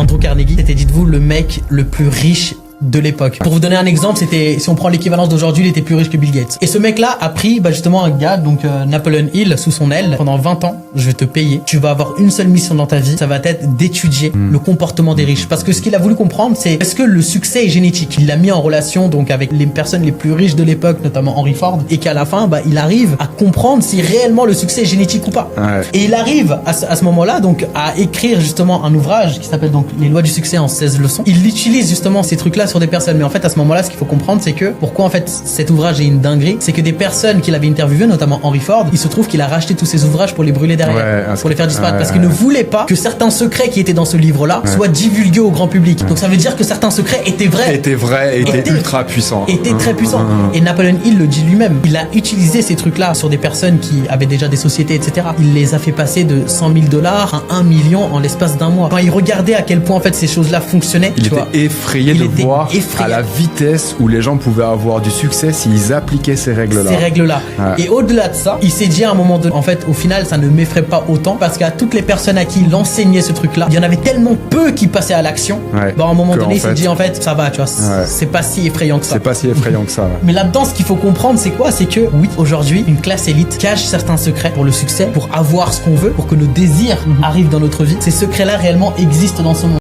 Andrew Carnegie, c'était, dites-vous, le mec le plus riche de l'époque. Pour vous donner un exemple, c'était, si on prend l'équivalence d'aujourd'hui, il était plus riche que Bill Gates. Et ce mec-là a pris justement un gars, donc Napoleon Hill, sous son aile. Pendant 20 ans, je vais te payer. Tu vas avoir une seule mission dans ta vie, ça va être d'étudier le comportement des riches. Parce que ce qu'il a voulu comprendre, c'est est-ce que le succès est génétique. Il l'a mis en relation donc avec les personnes les plus riches de l'époque, notamment Henry Ford, et qu'à la fin, il arrive à comprendre si réellement le succès est génétique ou pas. Ouais. Et il arrive à ce moment-là donc à écrire justement un ouvrage qui s'appelle donc Les lois du succès en 16 leçons. Il utilise justement ces trucs-là sur des personnes, mais en fait à ce moment-là, ce qu'il faut comprendre, c'est que pourquoi en fait cet ouvrage est une dinguerie, c'est que des personnes qu'il avait interviewées, notamment Henry Ford, il se trouve qu'il a racheté tous ces ouvrages pour les brûler derrière, pour les faire disparaître, parce qu'il ne voulait pas que certains secrets qui étaient dans ce livre-là soient divulgués au grand public. Donc ça veut dire que certains secrets étaient vrais, étaient ultra puissants, étaient très puissants. Et Napoleon Hill le dit lui-même. Il a utilisé ces trucs-là sur des personnes qui avaient déjà des sociétés, etc. Il les a fait passer de 100 000 $ à 1 million en l'espace d'un mois. Quand il regardait à quel point en fait ces choses-là fonctionnaient, il était effrayé de voir à la vitesse où les gens pouvaient avoir du succès s'ils appliquaient ces règles-là. Et au-delà de ça, il s'est dit à un moment donné, en fait, au final, ça ne m'effraie pas autant parce qu'à toutes les personnes à qui il enseignait ce truc-là, il y en avait tellement peu qui passaient à l'action. À un moment donné, il s'est dit, en fait, ça va, tu vois, c'est pas si effrayant que ça. Mais là-dedans, ce qu'il faut comprendre, c'est quoi? C'est que, oui, aujourd'hui, une classe élite cache certains secrets pour le succès, pour avoir ce qu'on veut, pour que nos désirs arrivent dans notre vie. Ces secrets-là réellement existent dans ce monde.